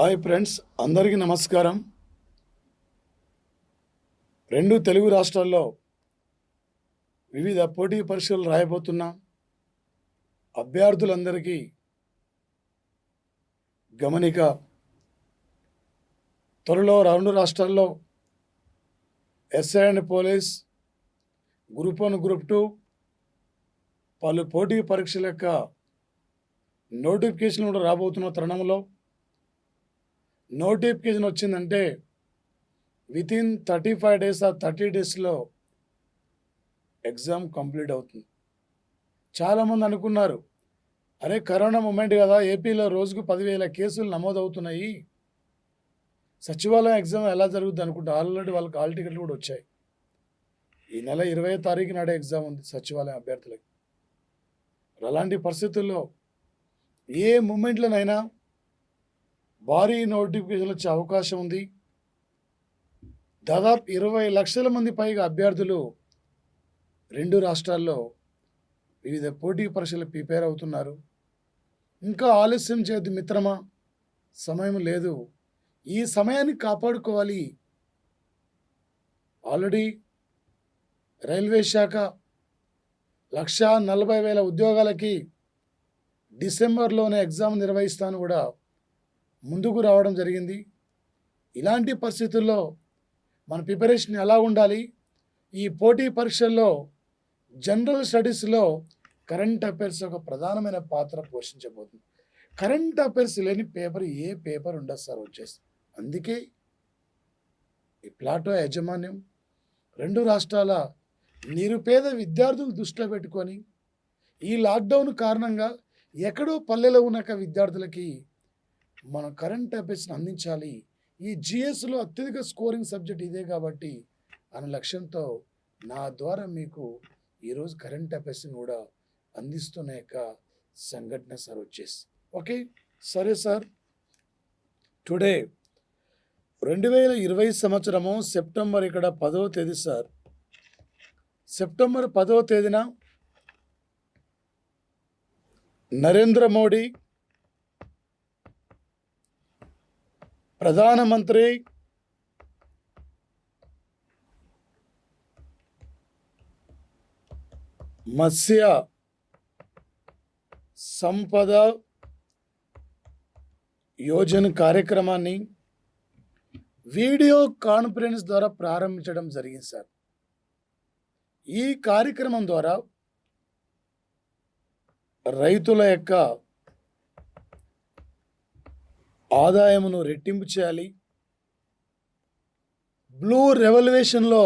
Hi friends, అందరికీ నమస్కారం. రెండు తెలుగు రాష్ట్రాల్లో వివిధ పోటీ పరీక్షలు రాయబోతున్న అభ్యర్థులందరికీ గమనిక. త్వరలో రెండు రాష్ట్రాల్లో SI and police, group 1, group 2 పలు పోటీ పరీక్షల యొక్క నోటిఫికేషన్ కూడా రాబోతున్న తరుణంలో నోటిఫికేషన్ వచ్చిందంటే వితిన్ 35 days ఆ 30 daysలో ఎగ్జామ్ కంప్లీట్ అవుతుంది. చాలామంది అనుకున్నారు, అరే కరోనా మూమెంట్ కదా, ఏపీలో రోజుకు 10,000 కేసులు నమోదవుతున్నాయి, సచివాలయం ఎగ్జామ్ ఎలా జరుగుతుంది అనుకుంటే ఆల్రెడీ వాళ్ళకి హాల్ టికెట్లు కూడా వచ్చాయి. ఈ నెల 20వ తారీఖు నాడే ఎగ్జామ్ ఉంది సచివాలయం అభ్యర్థులకి. అలాంటి పరిస్థితుల్లో ఏ మూమెంట్లోనైనా భారీ నోటిఫికేషన్ వచ్చే అవకాశం ఉంది. దాదాపు 20 లక్షల మంది పైగా అభ్యర్థులు రెండు రాష్ట్రాల్లో వివిధ పోటీ పరీక్షలు ప్రిపేర్ అవుతున్నారు. ఇంకా ఆలస్యం చేయొద్దు మిత్రమా, సమయం లేదు, ఈ సమయాన్ని కాపాడుకోవాలి. ఆల్రెడీ రైల్వే శాఖ 1,40,000 ఉద్యోగాలకి డిసెంబర్లోనే ఎగ్జామ్ నిర్వహిస్తాను కూడా ముందుకు రావడం జరిగింది. ఇలాంటి పరిస్థితుల్లో మన ప్రిపరేషన్ ఎలా ఉండాలి? ఈ పోటీ పరీక్షల్లో జనరల్ స్టడీస్లో కరెంట్ అఫైర్స్ ఒక ప్రధానమైన పాత్ర పోషించబోతుంది. కరెంట్ అఫైర్స్ లేని పేపర్ ఏ పేపర్ ఉండదు సార్ వచ్చేసి. అందుకే ఈ ప్లాటో యాజమాన్యం రెండు రాష్ట్రాల నిరుపేద విద్యార్థులు దృష్టిలో పెట్టుకొని ఈ లాక్డౌన్ కారణంగా ఎక్కడో పల్లెలో ఉన్న విద్యార్థులకి మనం కరెంట్ అఫైర్స్ని అందించాలి. ఈ జిఎస్లో అత్యధిక స్కోరింగ్ సబ్జెక్ట్ ఇదే కాబట్టి అనే లక్ష్యంతో నా ద్వారా మీకు ఈరోజు కరెంట్ అఫైర్స్ని కూడా అందిస్తున్న యొక్క సంఘటన సార్ వచ్చేసి. ఓకే, సరే సార్. టుడే 2020 సంవత్సరము సెప్టెంబర్ 10వ తేదీ సార్. సెప్టెంబర్ 10వ తేదీన నరేంద్ర మోడీ ప్రధానమంత్రి మత్స్య సంపద యోజన కార్యక్రమాన్ని వీడియో కాన్ఫరెన్స్ ద్వారా ప్రారంభించడం జరిగింది సార్. ఈ కార్యక్రమం ద్వారా రైతుల యొక్క ఆదాయమును రెట్టింపు చేయాలి. బ్లూ రెవల్యూషన్లో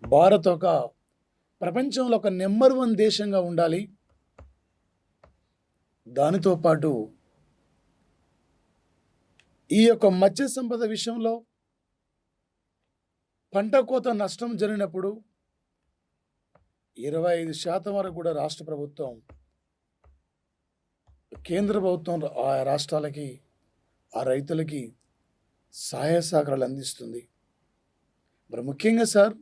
భారత్ ఒక ప్రపంచంలో ఒక నెంబర్ 1 దేశంగా ఉండాలి. దానితో పాటు ఈ యొక్క మత్స్య సంపద విషయంలో పంట కోత నష్టం జరిగినప్పుడు 25% వరకు కూడా రాష్ట్ర ప్రభుత్వం, కేంద్ర ప్రభుత్వం ఆ రాష్ట్రాలకి, ఆ రైతులకి సహాయ సహకారాలు అందిస్తుంది. మరి ముఖ్యంగా సార్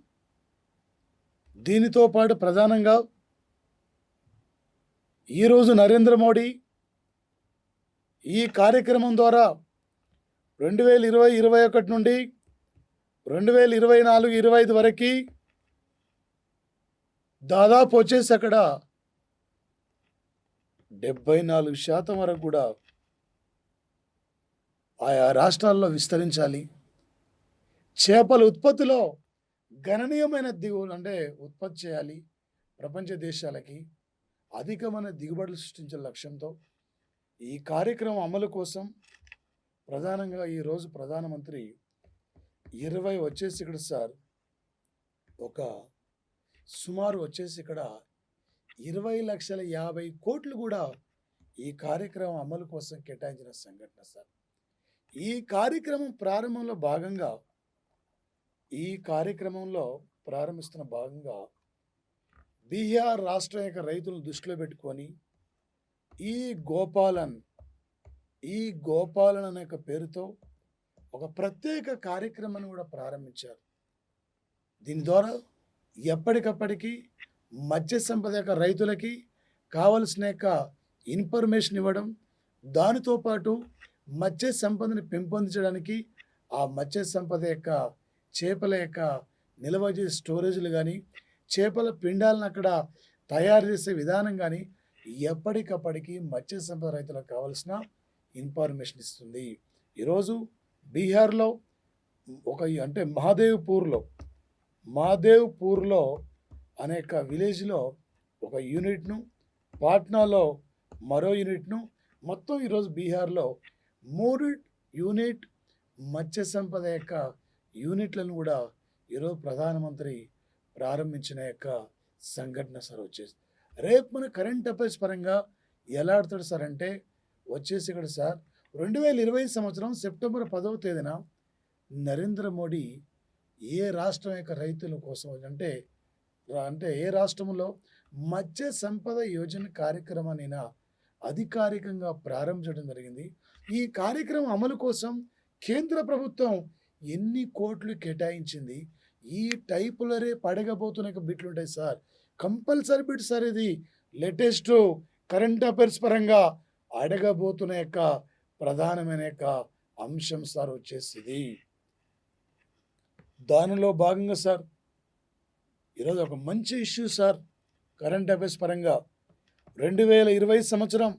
దీనితో పాటు ప్రధానంగా ఈరోజు నరేంద్ర మోడీ ఈ కార్యక్రమం ద్వారా 2020-21 నుండి 2024-25 వరకు దాదాపు వచ్చేసి అక్కడ 74% వరకు కూడా ఆయా రాష్ట్రాల్లో విస్తరించాలి. చేపల ఉత్పత్తిలో గణనీయమైన ఉత్పత్తి చేయాలి. ప్రపంచ దేశాలకి అధికమైన దిగుబడులు సృష్టించే లక్ష్యంతో ఈ కార్యక్రమం అమలు కోసం ప్రధానంగా ఈరోజు ప్రధానమంత్రి 20 వచ్చేసి ఇక్కడ సార్ ఒక సుమారు వచ్చేసి ఇక్కడ 20,50,00,000 కూడా ఈ కార్యక్రమం అమలు కోసం కేటాయించిన సంఘటన సార్. ఈ కార్యక్రమం ప్రారంభంలో భాగంగా ప్రారంభిస్తున్న భాగంగా బీహార్ రాష్ట్రం యొక్క రైతులను దృష్టిలో పెట్టుకొని ఈ గోపాలన్ అనే పేరుతో ఒక ప్రత్యేక కార్యక్రమాన్ని కూడా ప్రారంభించారు. దీని ద్వారా ఎప్పటికప్పటికి మత్స్య సంపద యొక్క రైతులకి కావలసిన యొక్క ఇన్ఫర్మేషన్ ఇవ్వడం, దానితో పాటు మత్స్య సంపదని పెంపొందించడానికి ఆ మత్స్య సంపద యొక్క చేపల యొక్క నిల్వ చేసే స్టోరేజ్‌లు గానీ, చేపల పిండాలను అక్కడ తయారు చేసే విధానం గానీ, ఎప్పటికప్పటికి మత్స్య సంపద రైతులకు కావాల్సిన ఇన్ఫర్మేషన్ ఇస్తుంది. ఈరోజు బీహార్‌లో అంటే మహాదేవ్‌పూర్‌లో అనేక విలేజ్‌లో ఒక యూనిట్‌ను, పాట్నాలో మరో యూనిట్‌ను, మొత్తం ఈరోజు బీహార్‌లో 3 యూనిట్ మత్స్య సంపద యొక్క యూనిట్లను కూడా ఈరోజు ప్రధానమంత్రి ప్రారంభించిన యొక్క సంఘటన సార్ వచ్చేసి. రేపు మన కరెంట్ అఫైర్స్ పరంగా ఎలా ఆడతాడు సార్ అంటే వచ్చేసి ఇక్కడ సార్ 2020 సంవత్సరం సెప్టెంబర్ 10వ తేదీన నరేంద్ర మోడీ ఏ రాష్ట్రం యొక్క రైతుల కోసం అంటే ఏ రాష్ట్రంలో మత్స్య సంపద యోజన కార్యక్రమాన్ని అధికారికంగా ప్రారంభించడం జరిగింది. ఈ కార్యక్రమం అమలు కోసం కేంద్ర ప్రభుత్వం ఎన్ని కోట్లు కేటాయించింది, ఈ టైపులో రేపు అడగబోతున్న బిట్లు ఉంటాయి సార్. కంపల్సరీ బిట్ సార్ ఇది. లేటెస్ట్ కరెంట్ అఫైర్స్ పరంగా అడగబోతున్న యొక్క ప్రధానమైన యొక్క అంశం సార్ వచ్చేసింది. దానిలో భాగంగా సార్ ఈరోజు ఒక మంచి ఇష్యూ సార్ కరెంట్ అఫైర్స్ పరంగా 2020 సంవత్సరం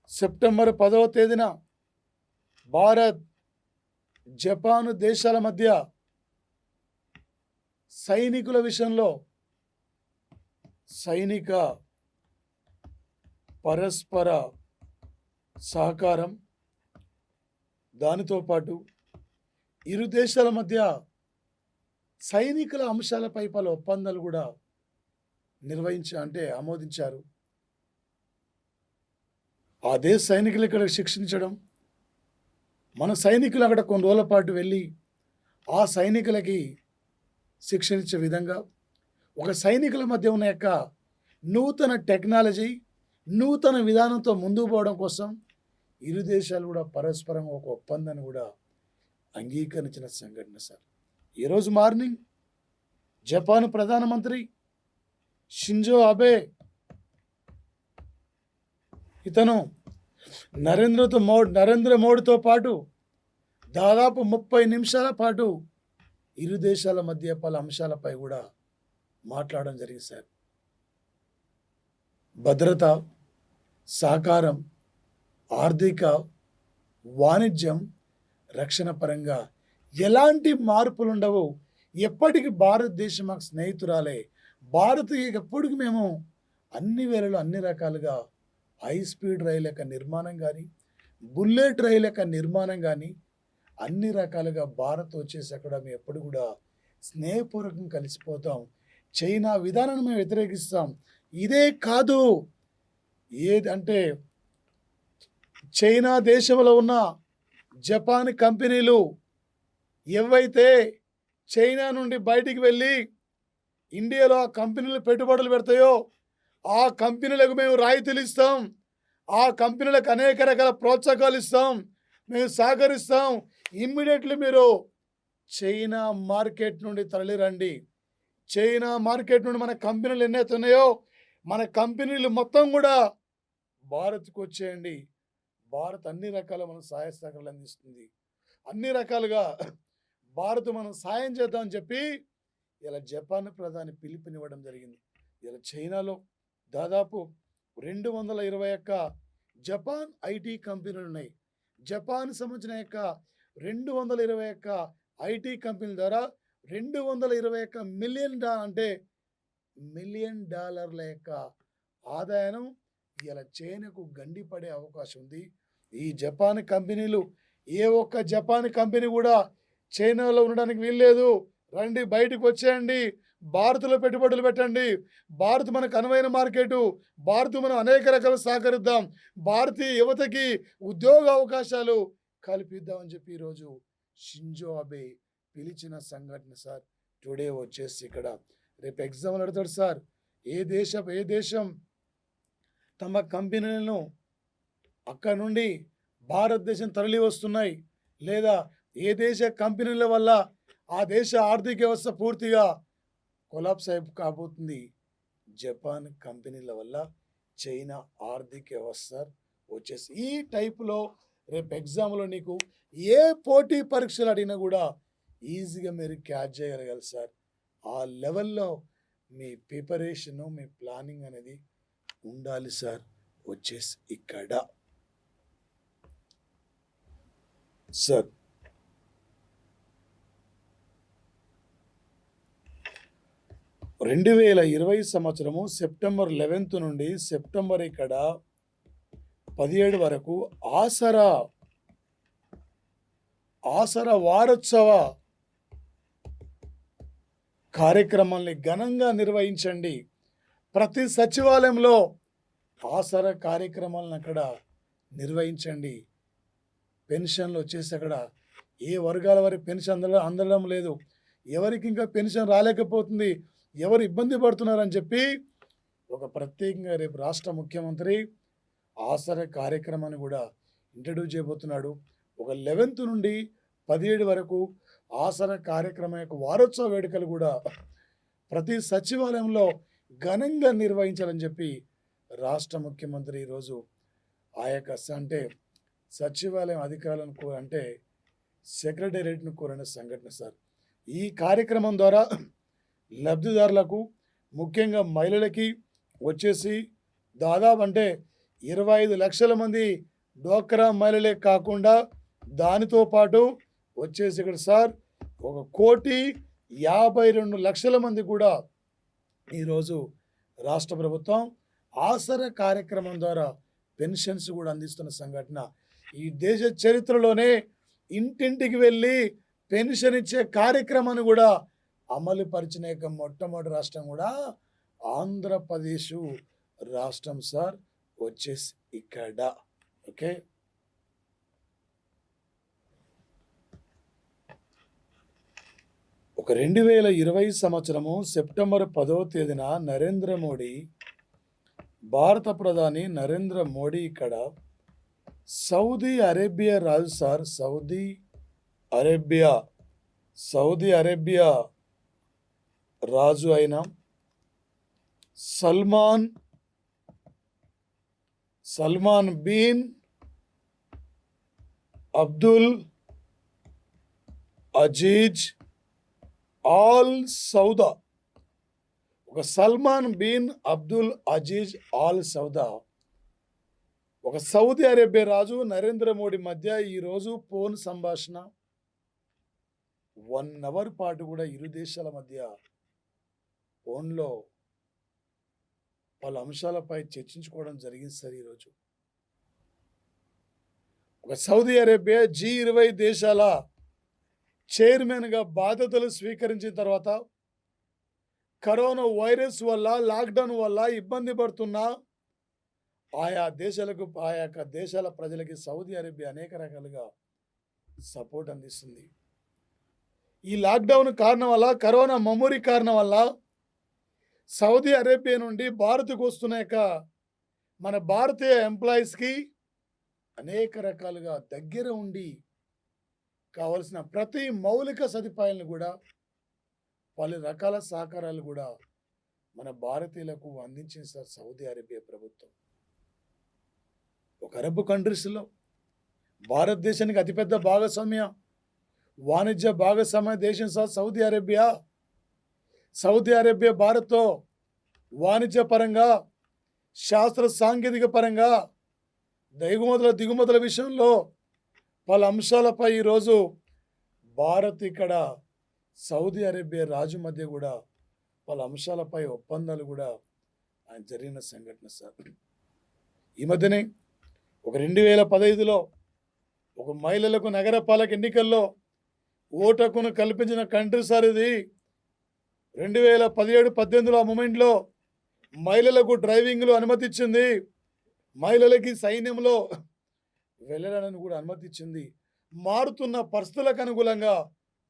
సెప్టెంబర్ 10వ తేదీన భారత్, జపాన్ దేశాల మధ్య సైనికుల విషయంలో సైనిక పరస్పర సహకారం, దానితో పాటు ఇరు దేశాల మధ్య సైనికుల అంశాలపై పలు ఒప్పందాలు కూడా ఆమోదించారు. ఆ దేశ సైనికులు ఇక్కడ శిక్షించడం, మన సైనికులు అక్కడ కొన్ని రోజుల పాటు వెళ్ళి ఆ సైనికులకి శిక్షణ ఇచ్చే విధంగా ఒక సైనికుల మధ్య ఉన్న యొక్క నూతన టెక్నాలజీ, నూతన విధానంతో ముందుకు పోవడం కోసం ఇరు దేశాలు కూడా పరస్పరం ఒక ఒప్పందాన్ని కూడా అంగీకరించిన సంఘటన సార్. ఈరోజు మార్నింగ్ జపాన్ ప్రధానమంత్రి షింజో అబే ఇతను నరేంద్ర మోడీతో పాటు దాదాపు 30 నిమిషాల పాటు ఇరు దేశాల మధ్య పలు అంశాలపై కూడా మాట్లాడడం జరిగింది సార్. భద్రత, సహకారం, ఆర్థిక, వాణిజ్యం, రక్షణ పరంగా ఎలాంటి మార్పులు ఉండవు. ఎప్పటికీ భారతదేశం మాకు స్నేహితురాలే. భారత్ ఎప్పటికీ మేము అన్ని వేళలో అన్ని రకాలుగా హై స్పీడ్ రైలు యొక్క నిర్మాణం కానీ, బుల్లెట్ రైలు యొక్క నిర్మాణం కానీ అన్ని రకాలుగా భారత్ వచ్చేసి అక్కడ మేము ఎప్పుడు కూడా స్నేహపూర్వకంగా కలిసిపోతాం. చైనా విధానాన్ని మేము వ్యతిరేకిస్తాం. ఇదే కాదు, ఏదంటే చైనా దేశంలో ఉన్న జపాన్ కంపెనీలు ఏవైతే చైనా నుండి బయటికి వెళ్ళి ఇండియాలో ఆ కంపెనీలు పెట్టుబడులు పెడతాయో ఆ కంపెనీలకు మేము రాయితీలు ఇస్తాం, ఆ కంపెనీలకు అనేక రకాల ప్రోత్సాహకాలు ఇస్తాం, మేము సహకరిస్తాం. ఇమ్మీడియట్లీ మీరు చైనా మార్కెట్ నుండి తరలిరండి. చైనా మార్కెట్ నుండి మన కంపెనీలు ఎన్నైతే ఉన్నాయో మన కంపెనీలు మొత్తం కూడా భారత్కు వచ్చేయండి. భారత్ అన్ని రకాల మనం సహాయ సహకారాలు అందిస్తుంది. అన్ని రకాలుగా భారత్ మనం సాయం చేద్దామని చెప్పి ఇలా జపాన్ ప్రధాని పిలుపునివ్వడం జరిగింది. ఇలా చైనాలో దాదాపు 221 జపాన్ ఐటీ కంపెనీలు ఉన్నాయి. జపాన్ సంబంధించిన యొక్క 221 ఐటీ కంపెనీల ద్వారా $221 మిలియన్ డాలర్ల యొక్క ఆదాయం ఇలా చైనాకు గండిపడే అవకాశం ఉంది. ఈ జపాన్ కంపెనీలు ఏ ఒక్క జపాన్ కంపెనీ కూడా చైనాలో ఉండడానికి వీల్లేదు. రండి, బయటకు వచ్చేయండి, భారత్లో పెట్టుబడులు పెట్టండి. భారత్ మనకు అనువైన మార్కెటు, భారత్ మనం అనేక రకాలు సహకరిద్దాం, భారతీయ యువతకి ఉద్యోగ అవకాశాలు కల్పిద్దామని చెప్పి ఈరోజు షింజో అబే పిలిచిన సంఘటన సార్. టుడే వచ్చేసి ఇక్కడ రేపు ఎగ్జామ్లు అడుగుతాడు సార్. ఏ దేశం తమ కంపెనీలను అక్కడ నుండి భారతదేశం తరలి వస్తున్నాయి, లేదా ఏ దేశ కంపెనీల వల్ల ఆ దేశ ఆర్థిక వ్యవస్థ పూర్తిగా కొలాప్స్ కాబోతుంది. జపాన్ కంపెనీల వల్ల చైనా ఆర్థిక వ్యవస్థ వచ్చేసి ఈ టైప్లో రేపు ఎగ్జామ్లో నీకు ఏ పోటీ పరీక్షలు అడిగినా కూడా ఈజీగా మీరు క్యాచ్ చేయగలగాలి సార్. ఆ లెవెల్లో మీ ప్రిపరేషను మీ ప్లానింగ్ అనేది ఉండాలి సార్. వచ్చేసి ఇక్కడ సార్ 2020 సంవత్సరము సెప్టెంబర్ 11 నుండి సెప్టెంబర్ ఇక్కడ 17 వరకు ఆసరా వారోత్సవ కార్యక్రమాల్ని ఘనంగా నిర్వహించండి. ప్రతి సచివాలయంలో ఆసరా కార్యక్రమాలను అక్కడ నిర్వహించండి. పెన్షన్లు వచ్చేసి అక్కడ ఏ వర్గాల వారి పెన్షన్ అందడం లేదు, ఎవరికి ఇంకా పెన్షన్ రాలేకపోతుంది, ఎవరు ఇబ్బంది పడుతున్నారని చెప్పి ఒక ప్రత్యేకంగా రేపు రాష్ట్ర ముఖ్యమంత్రి ఆసరా కార్యక్రమాన్ని కూడా ఇంట్రడ్యూస్ చేయబోతున్నాడు. ఒక 11 నుండి 17 వరకు ఆసరా కార్యక్రమం యొక్క వారోత్సవ వేడుకలు కూడా ప్రతి సచివాలయంలో ఘనంగా నిర్వహించాలని చెప్పి రాష్ట్ర ముఖ్యమంత్రి ఈరోజు ఆ యొక్క అంటే సచివాలయం అధికారులను అంటే సెక్రటేరియట్ను కోరిన సంఘటన సార్. ఈ కార్యక్రమం ద్వారా లబ్ధిదారులకు ముఖ్యంగా మహిళలకి వచ్చేసి దాదాపు అంటే 25 లక్షల మంది డ్వాక్రా మహిళలే కాకుండా దానితో పాటు వచ్చేసి ఇక్కడ సార్ 1,52,00,000 మంది కూడా ఈరోజు రాష్ట్ర ప్రభుత్వం ఆసరా కార్యక్రమం ద్వారా పెన్షన్స్ కూడా అందిస్తున్న సంఘటన ఈ దేశ చరిత్రలోనే ఇంటింటికి వెళ్ళి పెన్షన్ ఇచ్చే కార్యక్రమాన్ని కూడా అమలు పరిచిన యొక్క మొట్టమొదటి రాష్ట్రం కూడా ఆంధ్రప్రదేశ్ రాష్ట్రం సార్. వచ్చేసి ఇక్కడ ఓకే. ఒక 2020 సంవత్సరము సెప్టెంబర్ 10వ తేదీన నరేంద్ర మోడీ భారత ప్రధాని నరేంద్ర మోడీ ఇక్కడ సౌదీ అరేబియా రాజు సార్ సౌదీ అరేబియా రాజు అయిన Salman bin Abdul Aziz Al Saud ఒక Salman bin Abdul Aziz Al Saud ఒక సౌదీ అరేబియా రాజు నరేంద్ర మోడీ మధ్య ఈరోజు ఫోన్ సంభాషణ 1 అవర్ పాటు కూడా ఇరు దేశాల మధ్య ఫోన్లో పలు అంశాలపై చర్చించుకోవడం జరిగింది సార్. ఈరోజు ఒక సౌదీ అరేబియా G20 దేశాల చైర్మన్గా బాధ్యతలు స్వీకరించిన తర్వాత కరోనా వైరస్ వల్ల లాక్డౌన్ వల్ల ఇబ్బంది పడుతున్న ఆయా దేశాల ప్రజలకి సౌదీ అరేబియా అనేక రకాలుగా సపోర్ట్ అందిస్తుంది. ఈ లాక్డౌన్ కారణం వల్ల కరోనా మమ్మూరి కారణం వల్ల సౌదీ అరేబియా నుండి భారత్కు వస్తున్న మన భారతీయ ఎంప్లాయీస్కి అనేక రకాలుగా దగ్గర ఉండి కావలసిన ప్రతి మౌలిక సదుపాయాలను కూడా పలు రకాల సహకారాలు కూడా మన భారతీయులకు అందించింది సార్ సౌదీ అరేబియా ప్రభుత్వం. ఒక అరబ్ కంట్రీస్లో భారతదేశానికి అతిపెద్ద వాణిజ్య భాగస్వామ్య దేశం సార్ సౌదీ అరేబియా భారత్తో వాణిజ్య పరంగా శాస్త్ర సాంకేతిక పరంగా దిగుమతుల విషయంలో పలు అంశాలపై ఈరోజు భారత్ ఇక్కడ సౌదీ అరేబియా రాజు మధ్య కూడా పలు అంశాలపై ఒప్పందాలు కూడా జరిగిన సంఘటన సార్. ఈ మధ్యనే ఒక 2015లో ఒక మహిళలకు నగరపాలక ఎన్నికల్లో ఓటు హక్కును కల్పించిన కంట్రీ సార్ ఇది. 2017-18లో ఆ మూమెంట్లో మహిళలకు డ్రైవింగ్లో అనుమతి ఇచ్చింది, మహిళలకి సైన్యంలో వెళ్ళడానికి కూడా అనుమతి ఇచ్చింది. మారుతున్న పరిస్థితులకు అనుగుణంగా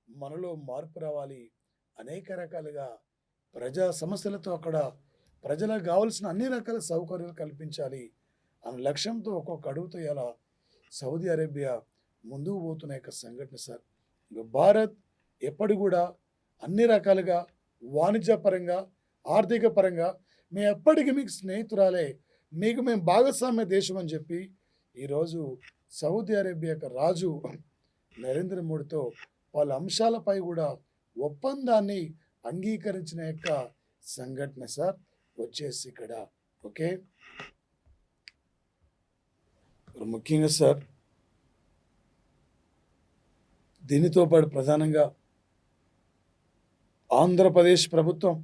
మనలో మార్పు రావాలి, అనేక రకాలుగా ప్రజా సమస్యలతో అక్కడ ప్రజలకు కావాల్సిన అన్ని రకాల సౌకర్యాలు కల్పించాలి అనే లక్ష్యంతో ఒక్కొక్క అడుగుతో ఇలా సౌదీ అరేబియా ముందుకు పోతున్న సంఘటన సార్. భారత్ ఎప్పటి కూడా అన్ని రకాలుగా వాణిజ్య పరంగా ఆర్థిక పరంగా మేము ఎప్పటికీ మీకు స్నేహితురాలే, మీకు మేము భాగస్వామ్య దేశం అని చెప్పి ఈరోజు సౌదీ అరేబియా యొక్క రాజు నరేంద్ర మోడీతో వాళ్ళ అంశాలపై కూడా ఒప్పందాన్ని అంగీకరించిన యొక్క సంఘటన సార్ వచ్చేసి ఇక్కడ. ఓకే, ముఖ్యంగా సార్ దీనితో పాటు ప్రధానంగా ఆంధ్రప్రదేశ్ ప్రభుత్వం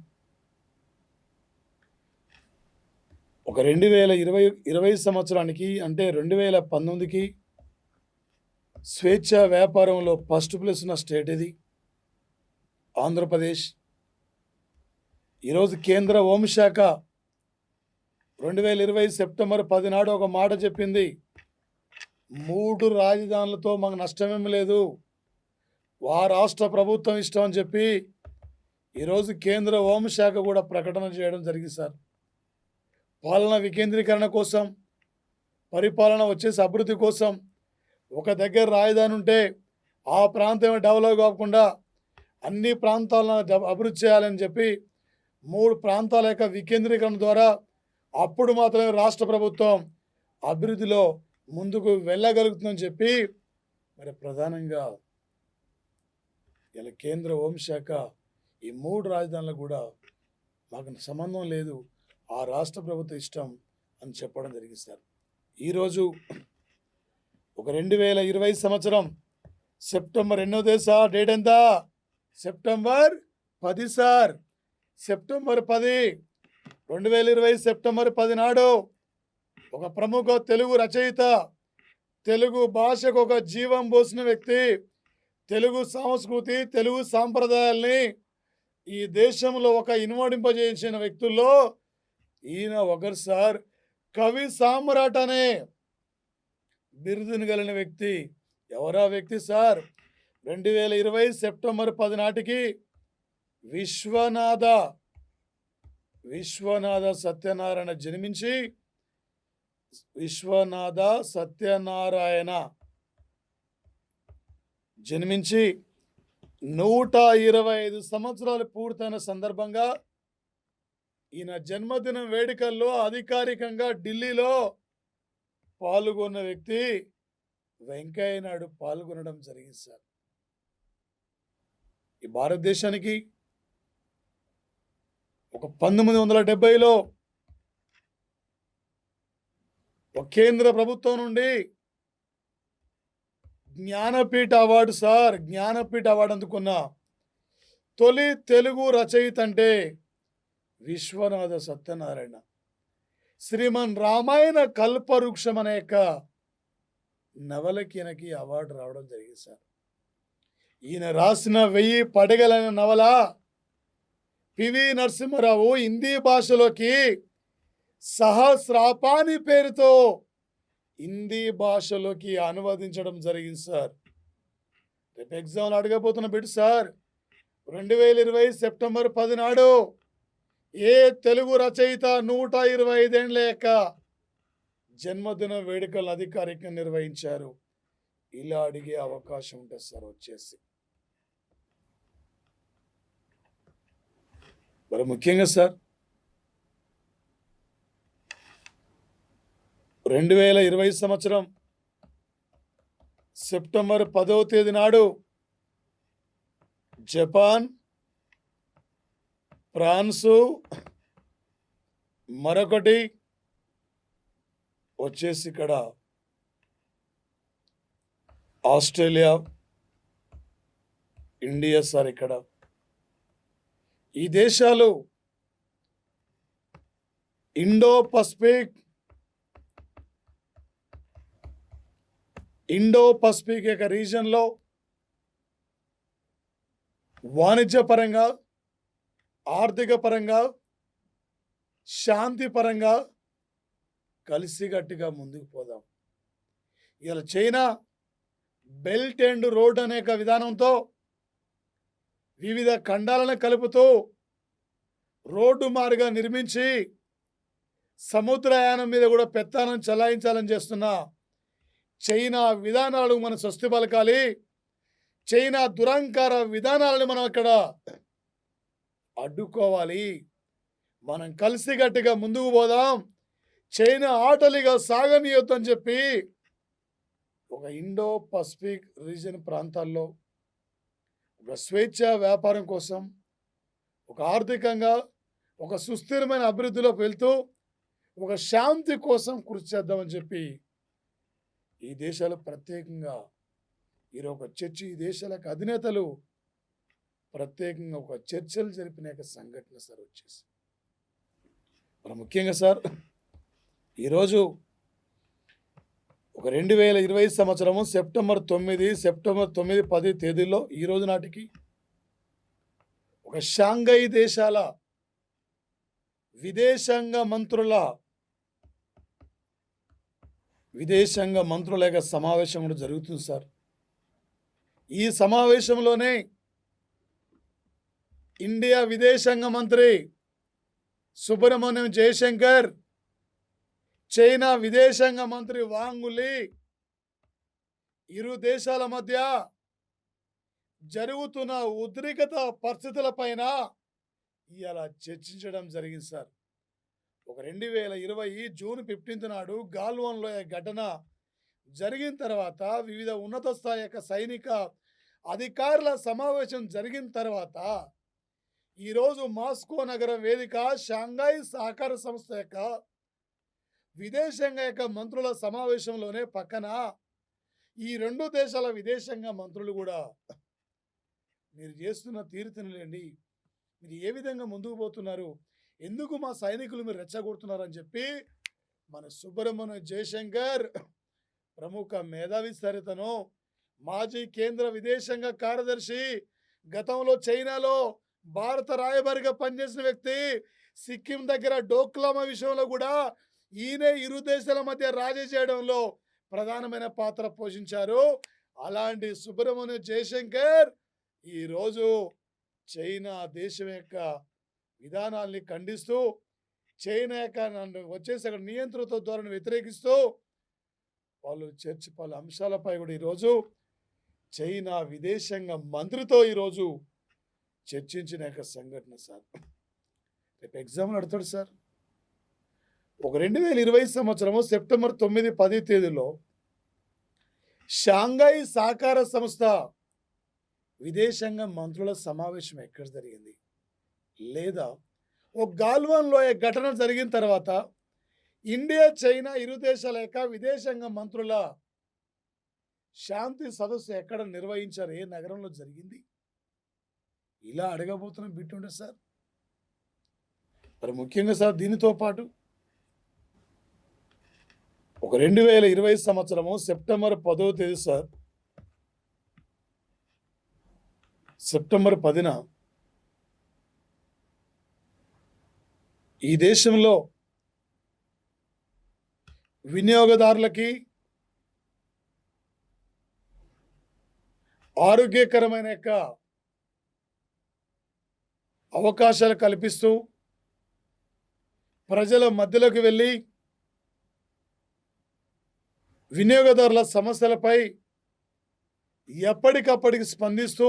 ఒక 2020 సంవత్సరానికి అంటే 2019కి స్వేచ్ఛ వ్యాపారంలో ఫస్ట్ ప్లేస్ ఉన్న స్టేట్ ఇది ఆంధ్రప్రదేశ్. ఈరోజు కేంద్ర హోంశాఖ 2020 సెప్టెంబర్ 10 నాడు ఒక మాట చెప్పింది, 3 రాజధానులతో మాకు నష్టమేం లేదు, రాష్ట్ర ప్రభుత్వం ఇష్టం అని చెప్పి ఈరోజు కేంద్ర హోంశాఖ కూడా ప్రకటన చేయడం జరిగింది సార్. పాలన వికేంద్రీకరణ కోసం, పరిపాలన వచ్చేసి అభివృద్ధి కోసం ఒక దగ్గర రాజధాని ఉంటే ఆ ప్రాంతం డెవలప్ కాకుండా అన్ని ప్రాంతాలను అభివృద్ధి చేయాలని చెప్పి 3 ప్రాంతాల యొక్క వికేంద్రీకరణ ద్వారా అప్పుడు మాత్రమే రాష్ట్ర ప్రభుత్వం అభివృద్ధిలో ముందుకు వెళ్ళగలుగుతుందని చెప్పి మరి ప్రధానంగా ఇలా కేంద్ర హోంశాఖ ఈ 3 రాజధానులకు కూడా మాకు సంబంధం లేదు, ఆ రాష్ట్ర ప్రభుత్వ ఇష్టం అని చెప్పడం జరిగింది సార్. ఈరోజు ఒక 2020 సంవత్సరం సెప్టెంబర్ 2వ తేదీ సార్, డేట్ ఎంత? September 10 sir. సెప్టెంబర్ 10, 2020 సెప్టెంబర్ 10 నాడు ఒక ప్రముఖ తెలుగు రచయిత, తెలుగు భాషకు ఒక జీవం పోసిన వ్యక్తి, తెలుగు సంస్కృతి, తెలుగు సాంప్రదాయాల్ని ఈ దేశంలో ఒక ఇనుమడింపజేసిన వ్యక్తుల్లో ఈయన ఒకరు సార్. కవి సామ్రాట్ అనే బిరుదును కలిగిన వ్యక్తి. ఎవరా వ్యక్తి సార్? 2020 సెప్టెంబర్ 10 నాటికి విశ్వనాథ సత్యనారాయణ జన్మించి, విశ్వనాథ సత్యనారాయణ జన్మించి 125 సంవత్సరాలు పూర్తయిన సందర్భంగా ఈయన జన్మదినం వేడుకల్లో అధికారికంగా ఢిల్లీలో పాల్గొన్న వ్యక్తి వెంకయ్య నాయుడు పాల్గొనడం జరిగింది సార్. ఈ భారతదేశానికి ఒక 1970లో ఒక కేంద్ర ప్రభుత్వం నుండి Jnanpith award sir, Jnanpith award అందుకున్న తొలి తెలుగు రచయిత అంటే విశ్వనాథ సత్యనారాయణ. శ్రీమన్ రామాయణ కల్పవృక్షం అనే యొక్క నవలకి ఈయనకి అవార్డు రావడం జరిగింది సార్. ఈయన రాసిన 1000 పడగలైన నవల పివి నరసింహారావు హిందీ భాషలోకి సహస్రాపాని పేరుతో హిందీ భాషలోకి అనువదించడం జరిగింది సార్. రేపు ఎగ్జామ్లో అడగబోతున్న బిడ్డ సార్, 2020 సెప్టెంబర్ 10 నాడు ఏ తెలుగు రచయిత 125 ఏళ్ల యొక్క జన్మదిన వేడుకలను అధికారికంగా నిర్వహించారు? ఇలా అడిగే అవకాశం ఉంటుంది సార్. వచ్చేసి మరి ముఖ్యంగా సార్ 2020 సంవత్సరం సెప్టెంబర్ 10వ తేదీ నాడు జపాన్, ఫ్రాన్సు, మరొకటి వచ్చేసి ఇక్కడ ఆస్ట్రేలియా, ఇండియా సార్. ఇక్కడ ఈ దేశాలు ఇండో పసిఫిక్ యొక్క రీజన్లో వాణిజ్యపరంగా, ఆర్థిక పరంగా, శాంతి పరంగా కలిసికట్టుగా ముందుకు పోదాం. ఇలా చైనా బెల్ట్ అండ్ రోడ్ అనే విధానంతో వివిధ ఖండాలను కలుపుతూ రోడ్డు మార్గం నిర్మించి సముద్రయానం మీద కూడా పెత్తనం చలాయించాలని చేస్తున్న చైనా విధానాలు మనం స్వస్తి పలకాలి. చైనా దురంకార విధానాలను మనం అక్కడ అడ్డుకోవాలి. మనం కలిసికట్టుగా ముందుకు పోదాం. చైనా ఆటలిగా సాగనీయొద్దని చెప్పి ఒక ఇండో పసిఫిక్ రీజియన్ ప్రాంతాల్లో ఒక స్వేచ్ఛ వ్యాపారం కోసం, ఒక ఆర్థికంగా ఒక సుస్థిరమైన అభివృద్ధిలోకి వెళ్తూ ఒక శాంతి కోసం కృషి చేద్దామని చెప్పి ఈ దేశాలు ప్రత్యేకంగా ఈరోజు ఒక చర్చ, ఈ దేశాలకు అధినేతలు ప్రత్యేకంగా ఒక చర్చలు జరిపిన యొక్క సంఘటన సార్ వచ్చేసి మరి ముఖ్యంగా సార్ ఈరోజు ఒక 2020 సంవత్సరము సెప్టెంబర్ 9, 10 తేదీల్లో ఈ రోజు నాటికి ఒక షాంఘై దేశాల విదేశాంగ మంత్రుల యొక్క సమావేశం కూడా జరుగుతుంది సార్. ఈ సమావేశంలోనే ఇండియా విదేశాంగ మంత్రి సుబ్రహ్మణ్యం జయశంకర్, చైనా విదేశాంగ మంత్రి వాంగులి ఇరు దేశాల మధ్య జరుగుతున్న ఉద్రిక్తత పరిస్థితులపైన ఇలా చర్చించడం జరిగింది సార్. ఒక 2020 జూన్ 15 నాడు గాల్వాన్లో ఘటన జరిగిన తర్వాత వివిధ ఉన్నత స్థాయి యొక్క సైనిక అధికారుల సమావేశం జరిగిన తర్వాత ఈరోజు మాస్కో నగరం వేదిక షాంఘై సహకార సంస్థ యొక్క విదేశాంగ యొక్క మంత్రుల సమావేశంలోనే పక్కన ఈ 2 దేశాల విదేశాంగ మంత్రులు కూడా మీరు చేస్తున్న తీరుతెనులేండి, మీరు ఏ విధంగా ముందుకు పోతున్నారు, ఎందుకు మా సైనికులు మీరు రెచ్చగొడుతున్నారని చెప్పి మన సుబ్రహ్మణ్య జయశంకర్ ప్రముఖ మేధావి సరితను, మాజీ కేంద్ర విదేశాంగ కార్యదర్శి, గతంలో చైనాలో భారత రాయబారిగా పనిచేసిన వ్యక్తి, సిక్కిం దగ్గర డోక్లామా విషయంలో కూడా ఈయనే ఇరు దేశాల మధ్య రాజీ చేయడంలో ప్రధానమైన పాత్ర పోషించారు. అలాంటి సుబ్రహ్మణ్య జయశంకర్ ఈరోజు చైనా దేశం యొక్క విధానాల్ని ఖండిస్తూ, చైనా యొక్క వచ్చేసి అక్కడ నియంత్రిత ధోరణి వ్యతిరేకిస్తూ పలు అంశాలపై కూడా ఈరోజు చైనా విదేశాంగ మంత్రితో ఈరోజు చర్చించిన యొక్క సంఘటన సార్. రేపు ఎగ్జామ్లు అడుగుతాడు సార్. ఒక 2020 సంవత్సరము సెప్టెంబర్ 9, 10 తేదీలో షాంఘై సహకార సంస్థ విదేశాంగ మంత్రుల సమావేశం ఎక్కడ జరిగింది, లేదా ఒక గాల్వాన్లో ఘటన జరిగిన తర్వాత ఇండియా చైనా ఇరు దేశాల యొక్క విదేశాంగ మంత్రుల శాంతి సదస్సు ఎక్కడ నిర్వహించారు, ఏ నగరంలో జరిగింది, ఇలా అడగబోతున్న బిట్ ఉండే సార్. మరి ముఖ్యంగా సార్ దీనితో పాటు ఒక 2020 సంవత్సరము సెప్టెంబర్ 10వ తేదీ సార్, సెప్టెంబర్ 10న ఈ దేశంలో వినియోగదారులకి ఆరోగ్యకరమైన యొక్క అవకాశాలు కల్పిస్తూ ప్రజల మధ్యలోకి వెళ్ళి వినియోగదారుల సమస్యలపై ఎప్పటికప్పటికి స్పందిస్తూ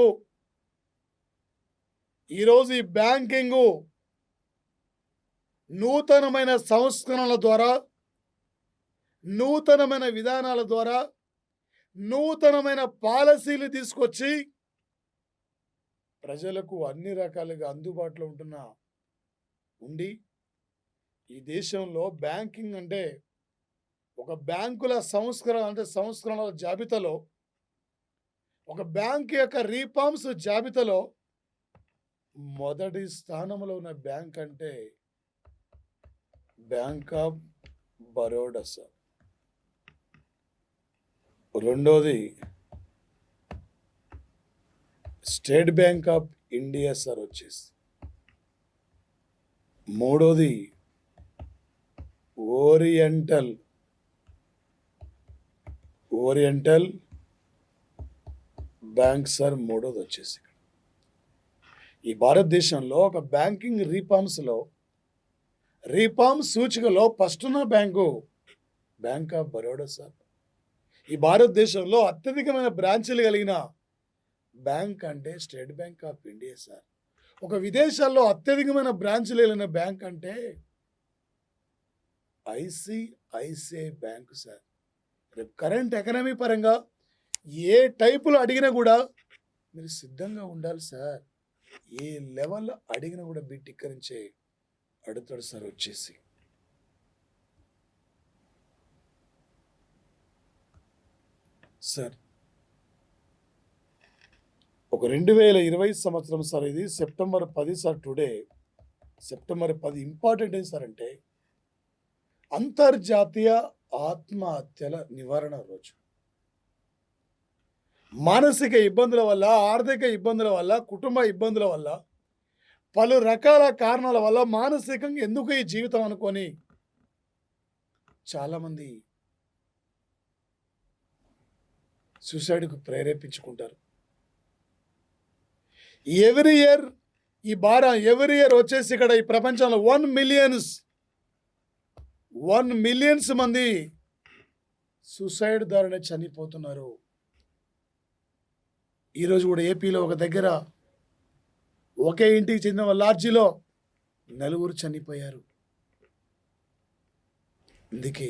ఈరోజు ఈ బ్యాంకింగు నూతనమైన సంస్కరణల ద్వారా, నూతనమైన విధానాల ద్వారా, నూతనమైన పాలసీలు తీసుకొచ్చి ప్రజలకు అన్ని రకాలుగా అందుబాటులో ఉండి ఈ దేశంలో బ్యాంకింగ్ అంటే ఒక బ్యాంకుల సంస్కరణల జాబితాలో, ఒక బ్యాంక్ యొక్క రీఫార్మ్స్ జాబితాలో మొదటి స్థానంలో ఉన్న బ్యాంక్ అంటే బ్యాంక్ ఆఫ్ బరోడా సార్. రెండోది state bank of India sir వచ్చేసి. మూడోది ఓరియంటల్ బ్యాంక్ సార్. మూడోది వచ్చేసి ఈ భారతదేశంలో ఒక బ్యాంకింగ్ రీఫార్మ్స్ సూచికలో ఫస్ట్ ఉన్న bank bank of Baroda sir. ఈ భారతదేశంలో అత్యధికమైన బ్రాంచీలు కలిగిన బ్యాంక్ అంటే state bank of India sir. ఒక విదేశాల్లో అత్యధికమైన బ్రాంచీలు కలిగిన బ్యాంక్ అంటే ఐసిఐసిఐ బ్యాంకు సార్. రేపు కరెంట్ ఎకనామీ పరంగా ఏ టైపులో అడిగినా కూడా మీరు సిద్ధంగా ఉండాలి సార్. ఏ లెవెల్లో అడిగినా కూడా బిట్టిక్కరించే అడుగుతాడు సార్ వచ్చేసి. సార్ ఒక 2020 సంవత్సరం సార్, ఇది September 10 sir. Today September 10 important ఏం సార్ అంటే అంతర్జాతీయ ఆత్మహత్యల నివారణ రోజు. మానసిక ఇబ్బందుల వల్ల, ఆర్థిక ఇబ్బందుల వల్ల, కుటుంబ ఇబ్బందుల వల్ల, పలు రకాల కారణాల వల్ల మానసికంగా ఎందుకు ఈ జీవితం అనుకొని చాలామంది సూసైడ్కు ప్రేరేపించుకుంటారు. ఎవ్రీ ఇయర్ ఎవ్రీ ఇయర్ వచ్చేసి ఇక్కడ ఈ ప్రపంచంలో 1 మిలియన్స్ మంది సూసైడ్ ద్వారానే చనిపోతున్నారు. ఈరోజు కూడా ఏపీలో ఒక దగ్గర ఒకే ఇంటికి చెందిన లాడ్జిలో 4 చనిపోయారు. అందుకే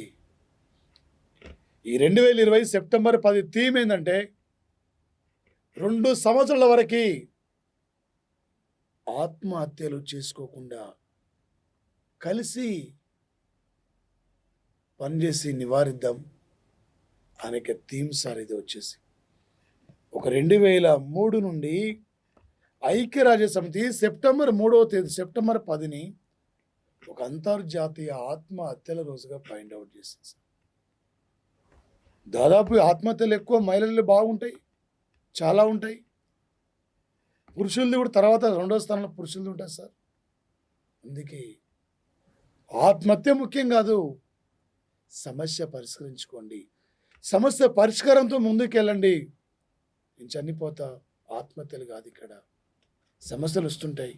ఈ 2020 సెప్టెంబర్ 10 థీమ్ ఏంటంటే 2 సంవత్సరాల వరకు ఆత్మహత్యలు చేసుకోకుండా కలిసి పనిచేసి నివారిద్దాం అనేక థీమ్ సార్ ఇది వచ్చేసి. ఒక 2003 నుండి ఐక్యరాజ్య సమితి సెప్టెంబర్ 3వ తేదీ సెప్టెంబర్ 10ని ఒక అంతర్జాతీయ ఆత్మహత్యల రోజుగా ఫైండ్ అవుట్ చేసింది సార్. దాదాపు ఆత్మహత్యలు ఎక్కువ మహిళలు బాగుంటాయి, చాలా ఉంటాయి. పురుషులది కూడా తర్వాత 2వ స్థానంలో పురుషులది ఉంటుంది సార్. అందుకే ఆత్మహత్య ముఖ్యం కాదు, సమస్య పరిష్కరించుకోండి. సమస్య పరిష్కారంతో ముందుకెళ్ళండి. నేను చనిపోతా, ఆత్మహత్యలు కాదు. ఇక్కడ సమస్యలు వస్తుంటాయి,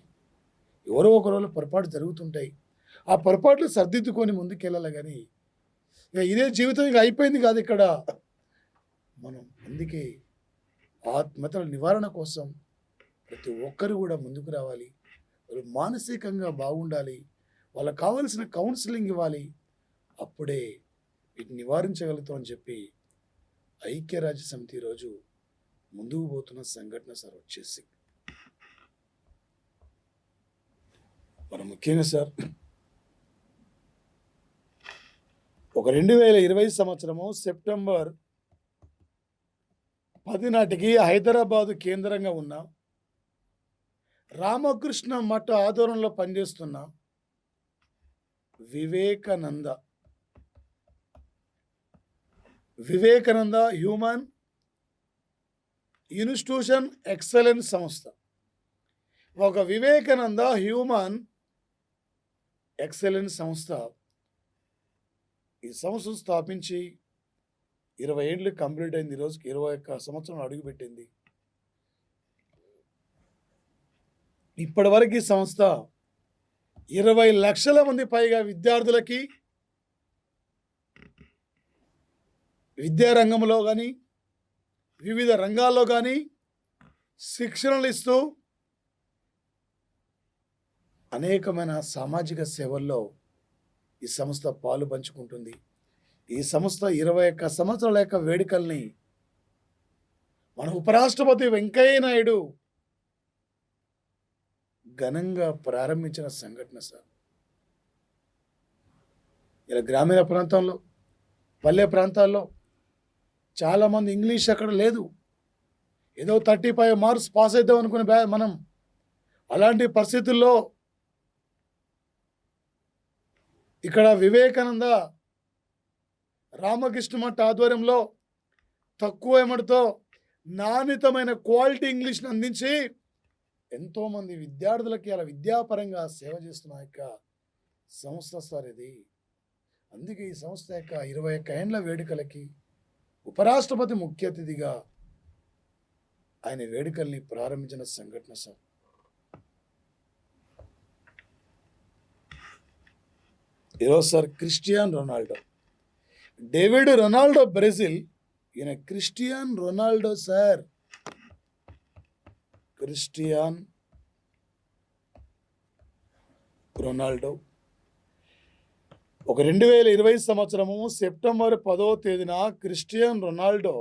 ఎవరో ఒక రోజు పొరపాటు జరుగుతుంటాయి. ఆ పొరపాట్లు సర్దిద్దుకొని ముందుకెళ్ళాలి. కానీ ఇక ఇదే జీవితం ఇక అయిపోయింది కాదు ఇక్కడ మనం. అందుకే ఆత్మహత్యల నివారణ కోసం ప్రతి ఒక్కరు కూడా ముందుకు రావాలి. వాళ్ళు మానసికంగా బాగుండాలి, వాళ్ళకి కావాల్సిన కౌన్సిలింగ్ ఇవ్వాలి. అప్పుడే వీటిని నివారించగలుగుతాం అని చెప్పి ఐక్యరాజ్య సమితి రోజు ముందుకు పోతున్న సంఘటన సార్ వచ్చేసి. మనం ముఖ్యంగా సార్ ఒక 2020 సంవత్సరము సెప్టెంబర్ 10 నాటికి హైదరాబాదు కేంద్రంగా ఉన్న రామకృష్ణ మఠ ఆధ్వర్యంలో పనిచేస్తున్న వివేకానంద హ్యూమన్ ఇన్స్టిట్యూషన్ ఎక్సలెన్స్ సంస్థ, ఒక వివేకానంద హ్యూమన్ ఎక్సలెన్స్ సంస్థ ఈ సంస్థను స్థాపించి 20 ఏళ్ళు కంప్లీట్ అయింది. ఈరోజుకి 21 సంవత్సరం అడుగుపెట్టింది. ఇప్పటి వరకు ఈ సంస్థ 20 లక్షల మంది పైగా విద్యార్థులకి విద్యారంగంలో కానీ వివిధ రంగాల్లో కానీ శిక్షణలు ఇస్తూ అనేకమైన సామాజిక సేవల్లో ఈ సంస్థ పాలు పంచుకుంటుంది. ఈ సంస్థ 21 సంవత్సరాల యొక్క వేడుకల్ని మన ఉపరాష్ట్రపతి వెంకయ్య నాయుడు ఘనంగా ప్రారంభించిన సంఘటన సార్. ఇలా గ్రామీణ ప్రాంతంలో, పల్లె ప్రాంతాల్లో చాలామంది ఇంగ్లీష్ అక్కడ లేదు, ఏదో 35 మార్క్స్ పాస్ అవుతాం అనుకునే మనం. అలాంటి పరిస్థితుల్లో ఇక్కడ వివేకానంద రామకృష్ణ మఠ ఆధ్వర్యంలో తక్కువ ఎమటితో నాణ్యతమైన క్వాలిటీ ఇంగ్లీష్ని అందించి ఎంతోమంది విద్యార్థులకి అలా విద్యాపరంగా సేవ చేస్తున్న యొక్క సంస్థ సార్ ఇది. అందుకే ఈ సంస్థ యొక్క 21 ఏండ్ల వేడుకలకి ఉపరాష్ట్రపతి ముఖ్య అతిథిగా ఆయన వేడుకల్ని ప్రారంభించిన సంఘటన సార్. ఈరోజు sir Cristiano Ronaldo, David Ronaldo Brazil, ఈయన Cristiano Ronaldo sir. Cristiano Ronaldo ఒక 2020 సంవత్సరము సెప్టెంబర్ 10వ తేదీన క్రిస్టియన్ రొనాల్డో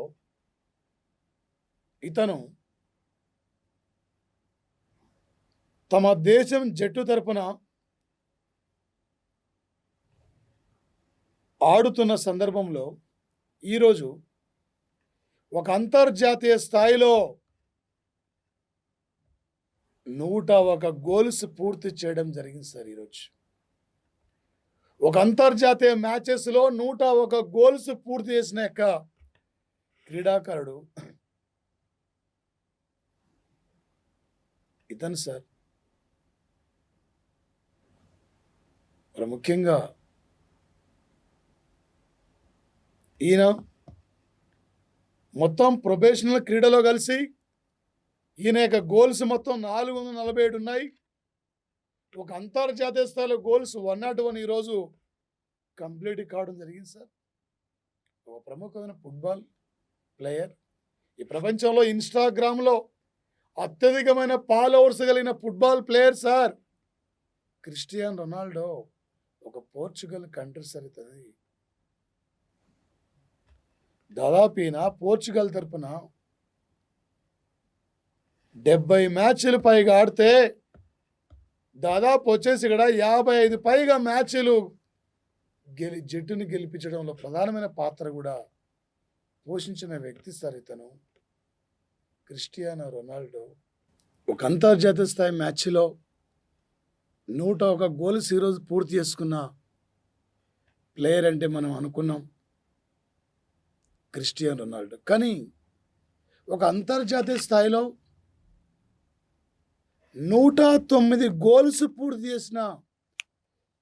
ఇతను తమ దేశం జట్టు తరపున ఆడుతున్న సందర్భంలో ఈరోజు ఒక అంతర్జాతీయ స్థాయిలో 101 గోల్స్ పూర్తి చేయడం జరిగింది సార్. ఈరోజు ఒక అంతర్జాతీయ మ్యాచెస్లో 101 గోల్స్ పూర్తి చేసిన యొక్క క్రీడాకారుడు ఇతను సార్. మరి ముఖ్యంగా ఈయన మొత్తం ప్రొఫెషనల్ క్రీడలో కలిసి ఈయన యొక్క గోల్స్ మొత్తం 447 ఉన్నాయి. ఒక అంతర్జాతీయ స్థాయిలో గోల్స్ 101 ఈరోజు కంప్లీట్ కావడం జరిగింది సార్. ఒక ప్రముఖమైన ఫుట్బాల్ ప్లేయర్. ఈ ప్రపంచంలో ఇన్స్టాగ్రామ్లో అత్యధికమైన ఫాలోవర్స్ కలిగిన football player sir Christian Ronaldo. ఒక పోర్చుగల్ కంట్రీ సార్ ఇతది. దాదాపు ఈయన పోర్చుగల్ తరపున 70 మ్యాచ్లు పైగా ఆడితే దాదాపు వచ్చేసి ఇక్కడ 55 పైగా మ్యాచ్లు జట్టుని గెలిపించడంలో ప్రధానమైన పాత్ర కూడా పోషించిన వ్యక్తి సార్ ఇతను క్రిస్టియానో రొనాల్డో. ఒక అంతర్జాతీయ స్థాయి మ్యాచ్లో 101 గోల్స్ ఈరోజు పూర్తి చేసుకున్న ప్లేయర్ అంటే మనం అనుకున్నాం క్రిస్టియానో రొనాల్డో. కానీ ఒక అంతర్జాతీయ స్థాయిలో 109 గోల్స్ పూర్తి చేసిన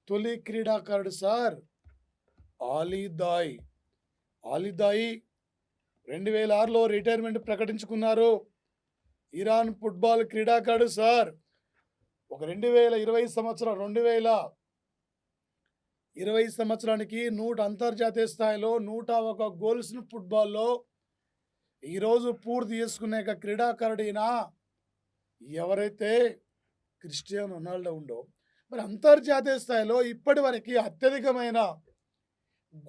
తొలి క్రీడాకారుడు సార్ ఆలీదాయ్. 2006లో రిటైర్మెంట్ ప్రకటించుకున్నారు. ఇరాన్ ఫుట్బాల్ క్రీడాకారుడు సార్. ఒక 2020 సంవత్సరానికి 100 అంతర్జాతీయ స్థాయిలో 101 గోల్స్ను ఫుట్బాల్లో ఈరోజు పూర్తి చేసుకునే క్రీడాకారుడైనా ఎవరైతే క్రిస్టియానో రొనాల్డో ఉండో, మరి అంతర్జాతీయ స్థాయిలో ఇప్పటి వరకు అత్యధికమైన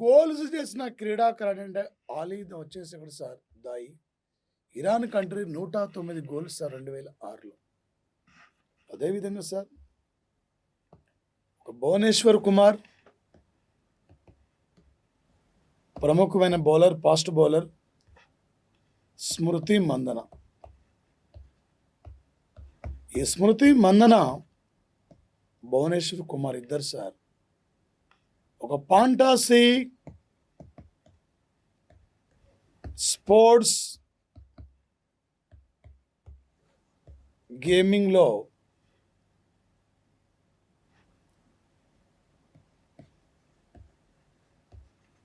గోల్స్ చేసిన క్రీడాకారుడు అంటే ఆలీదా వచ్చేసి ఇక్కడ సార్ దాయి. ఇరాన్ కంట్రీ 109 గోల్స్ సార్ 2006లో. అదేవిధంగా సార్ ఒక భువనేశ్వర్ కుమార్ ప్రముఖమైన bowler, fast bowler Smriti Mandhana. ఈ స్మృతి మందన భువనేశ్వర్ కుమార్ ఇద్దరు సార్ ఒక ఫాంటసీ స్పోర్ట్స్ గేమింగ్లో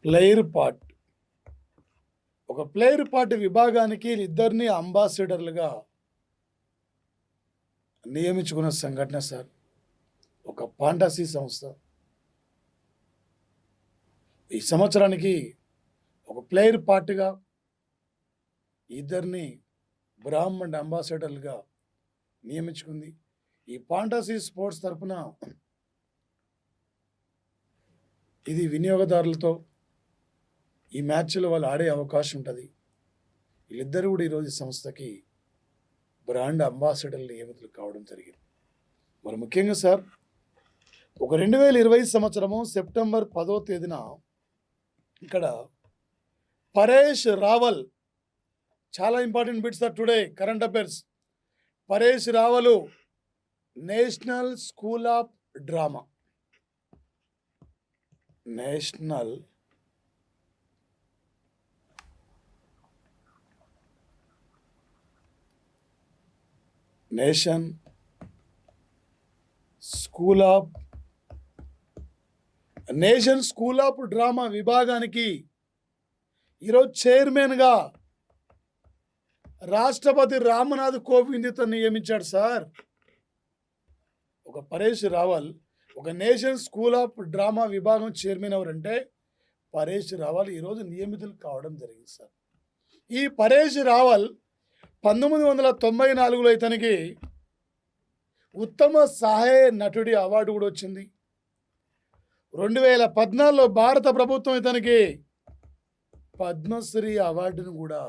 ప్లేయర్ పార్ట్ విభాగానికి ఇద్దరిని అంబాసిడర్లుగా నియమించుకున్న సంఘటన సార్. ఒక ఫాంటసీ సంస్థ ఈ సంవత్సరానికి ఒక ప్లేయర్ పార్ట్గా ఇద్దరిని బ్రాహ్మణ్ అంబాసిడర్లుగా నియమించుకుంది. ఈ ఫాంటసీ స్పోర్ట్స్ తరఫున ఇది వినియోగదారులతో ఈ మ్యాచ్లో వాళ్ళు ఆడే అవకాశం ఉంటుంది. వీళ్ళిద్దరూ కూడా ఈరోజు సంస్థకి బ్రాండ్ అంబాసిడర్లు నియమితులు కావడం జరిగింది. మరి ముఖ్యంగా సార్ ఒక 2020 సంవత్సరము సెప్టెంబర్ 10వ తేదీన ఇక్కడ పరేష్ రావల్, చాలా important bits sir today current affairs. Paresh Rawal national school of drama, nation school of drama విభాగానికి ఈరోజు చైర్మన్గా రాష్ట్రపతి రామ్నాథ్ కోవింద్ ఇతను నియమించాడు సార్. ఒక పరేష్ రావల్ ఒక నేషనల్ స్కూల్ ఆఫ్ డ్రామా విభాగం చైర్మన్ ఎవరంటే పరేష్ రావల్ ఈరోజు నియమితులు కావడం జరిగింది సార్. ఈ పరేష్ రావల్ 1994లో ఇతనికి ఉత్తమ సహాయ నటుడి అవార్డు కూడా వచ్చింది. 2014లో భారత ప్రభుత్వం ఇతనికి పద్మశ్రీ అవార్డును కూడా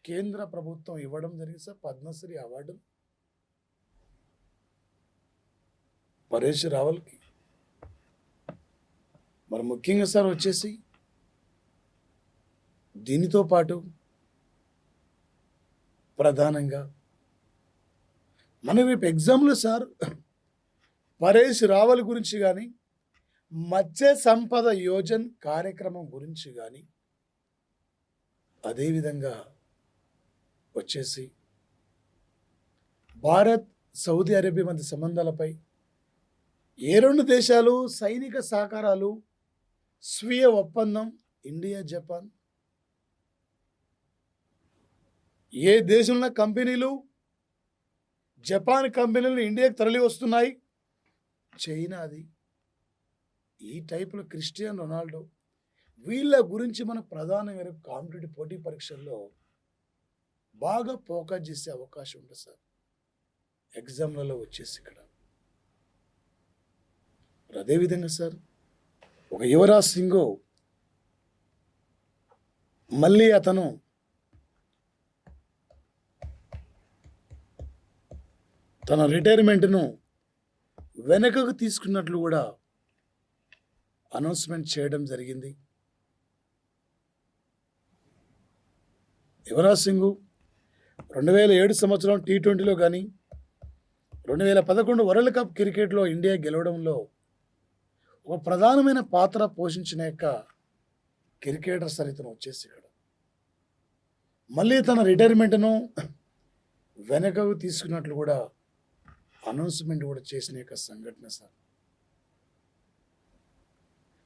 కేంద్ర ప్రభుత్వం ఇవ్వడం జరిగింది సార్. పద్మశ్రీ అవార్డు పరేష్ రావల్కి. మరి ముఖ్యంగా సార్ వచ్చేసి దీనితో పాటు ప్రధానంగా మన రేపు ఎగ్జామ్లో సార్ పరేష్ రావల్ గురించి కానీ మత్స్య సంపద యోజన్ కార్యక్రమం గురించి కానీ అదేవిధంగా వచ్చేసి భారత్ సౌదీ అరేబియా మధ్య సంబంధాలపై ఏ రెండు దేశాలు సైనిక సహకారాలు స్వీయ ఒప్పందం ఇండియా జపాన్, ఏ దేశంలో కంపెనీలు జపాన్ కంపెనీలు ఇండియాకి తరలి వస్తున్నాయి, చైనాది, ఈ టైపులో క్రిస్టియన్ రొనాల్డో, వీళ్ళ గురించి మన ప్రధానంగా కాంపిటేటివ్ పోటీ పరీక్షల్లో బాగా ఫోకస్ చేసే అవకాశం ఉంటుంది సార్ ఎగ్జామ్లలో వచ్చేసి ఇక్కడ. అదేవిధంగా సార్ ఒక యువరాజ్ సింగ్ మళ్ళీ అతను తన రిటైర్మెంట్ను వెనకకు తీసుకున్నట్లు కూడా అనౌన్స్మెంట్ చేయడం జరిగింది. యువరాజ్ సింగ్ 2007 సంవత్సరం T20లో కానీ 2011 వరల్డ్ కప్ క్రికెట్లో ఇండియా గెలవడంలో ఒక ప్రధానమైన పాత్ర పోషించిన యొక్క క్రికెటర్ సార్ ఇతను వచ్చేసి ఇక్కడ మళ్ళీ తన రిటైర్మెంట్ను వెనకకు తీసుకున్నట్లు కూడా అనౌన్స్మెంట్ కూడా చేసిన యొక్క సంఘటన సార్.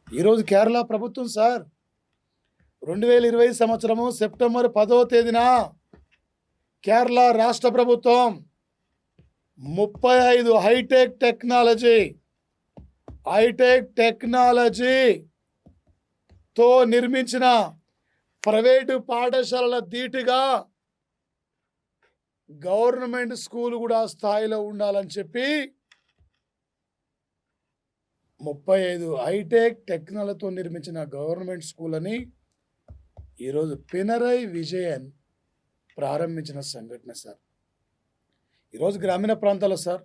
ఈరోజు కేరళ ప్రభుత్వం సార్ 2020 సంవత్సరము సెప్టెంబర్ 10వ తేదీన కేరళ రాష్ట్ర ప్రభుత్వం 35 హైటెక్ టెక్నాలజీతో నిర్మించిన ప్రైవేటు పాఠశాలల ధీటుగా గవర్నమెంట్ స్కూల్ కూడా స్థాయిలో ఉండాలని చెప్పి 35 హైటెక్ టెక్నాలజీతో నిర్మించిన గవర్నమెంట్ స్కూల్ అని ఈరోజు పినరై విజయన్ ప్రారంభించిన సంఘటన సార్. ఈరోజు గ్రామీణ ప్రాంతాల్లో సార్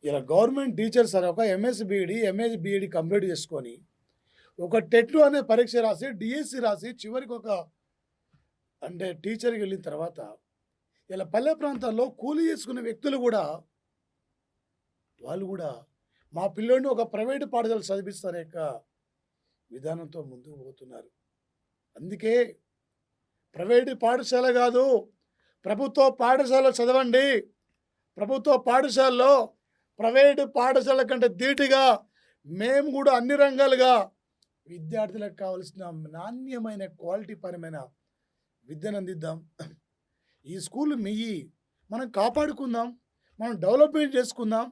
ఇలా గవర్నమెంట్ టీచర్ సార్ ఒక ఎంఎస్ బీఈడి కంప్లీట్ చేసుకొని ఒక టెట్ అనే పరీక్ష రాసి డిఎస్సి రాసి చివరికి ఒక అంటే టీచర్కి వెళ్ళిన తర్వాత ఇలా పల్లె ప్రాంతాల్లో కూలీ చేసుకునే వ్యక్తులు కూడా వాళ్ళు కూడా మా పిల్లోడిని ఒక ప్రైవేటు పాఠశాల చదివిస్తానే యొక్క విధానంతో ముందుకు పోతున్నారు. అందుకే ప్రైవేటు పాఠశాల కాదు, ప్రభుత్వ పాఠశాల చదవండి. ప్రభుత్వ పాఠశాలలో ప్రైవేటు పాఠశాల కంటే ధీటుగా మేము కూడా అన్ని రంగాలుగా విద్యార్థులకు కావాల్సిన నాణ్యమైన క్వాలిటీ పరమైన విద్యను అందిద్దాం. ఈ స్కూల్ మనం కాపాడుకుందాం, మనం డెవలప్మెంట్ చేసుకుందాం,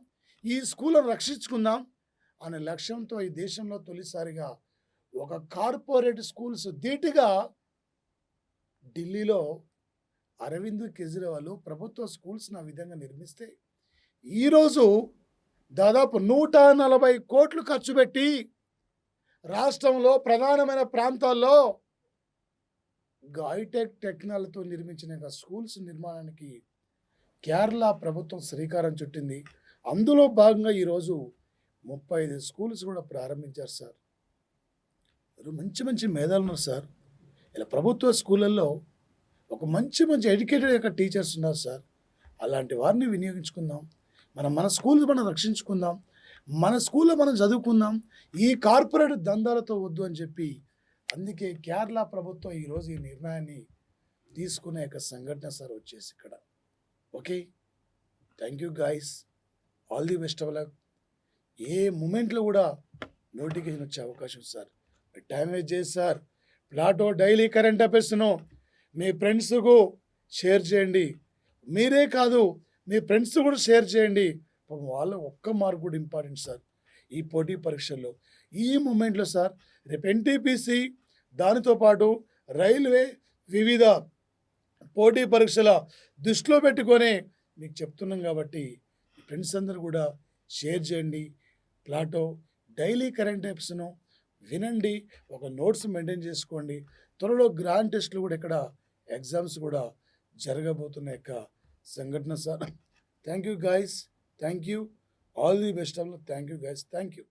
ఈ స్కూళ్ళను రక్షించుకుందాం అనే లక్ష్యంతో ఈ దేశంలో తొలిసారిగా ఒక కార్పొరేట్ స్కూల్స్ ధీటుగా ఢిల్లీలో అరవింద్ కేజ్రీవాల్ ప్రభుత్వ స్కూల్స్ని ఆ విధంగా నిర్మిస్తే ఈరోజు దాదాపు 140 కోట్లు ఖర్చు పెట్టి రాష్ట్రంలో ప్రధానమైన ప్రాంతాల్లో హైటెక్ టెక్నాలజీతో నిర్మించిన స్కూల్స్ నిర్మాణానికి కేరళ ప్రభుత్వం శ్రీకారం చుట్టింది. అందులో భాగంగా ఈరోజు 35 స్కూల్స్ కూడా ప్రారంభించారు సార్. మంచి మంచి మేధావులు ఉన్నారు సార్. ఇలా ప్రభుత్వ స్కూళ్ళల్లో ఒక మంచి ఎడ్యుకేటెడ్ యొక్క టీచర్స్ ఉన్నారు సార్. అలాంటి వారిని వినియోగించుకుందాం. మన స్కూల్ మనం రక్షించుకుందాం, మన స్కూల్లో మనం చదువుకుందాం. ఈ కార్పొరేట్ దందాలతో వద్దు అని చెప్పి అందుకే కేరళ ప్రభుత్వం ఈరోజు ఈ నిర్ణయాన్ని తీసుకునే యొక్క సంఘటన సార్ వచ్చేసి ఇక్కడ. Okay, thank you guys, all the best of luck. ఏ మూమెంట్లో కూడా నోటిఫికేషన్ వచ్చే అవకాశం సార్. టైం వేస్ట్ చేసి సార్ ప్లాటో డైలీ కరెంట్ అఫైర్స్ను మీ ఫ్రెండ్స్కు షేర్ చేయండి. మీరే కాదు మీ ఫ్రెండ్స్ కూడా షేర్ చేయండి. వాళ్ళ ఒక్క మార్క్ కూడా ఇంపార్టెంట్ సార్ ఈ పోటీ పరీక్షల్లో. ఈ మూమెంట్లో సార్ రేపు ఎన్టీపీసీ దానితో పాటు రైల్వే వివిధ పోటీ పరీక్షల దృష్టిలో పెట్టుకొని మీకు చెప్తున్నాం కాబట్టి ఫ్రెండ్స్ అందరూ కూడా షేర్ చేయండి. ప్లాటో డైలీ కరెంట్ అఫైర్స్ను వినండి, ఒక నోట్స్ మెయింటైన్ చేసుకోండి. త్వరలో గ్రాండ్ టెస్టులు కూడా ఇక్కడ ఎగ్జామ్స్ కూడా జరగబోతున్న యొక్క సంఘటన sir. Thank you guys, thank you, all the best of luck. Thank you guys, thank you.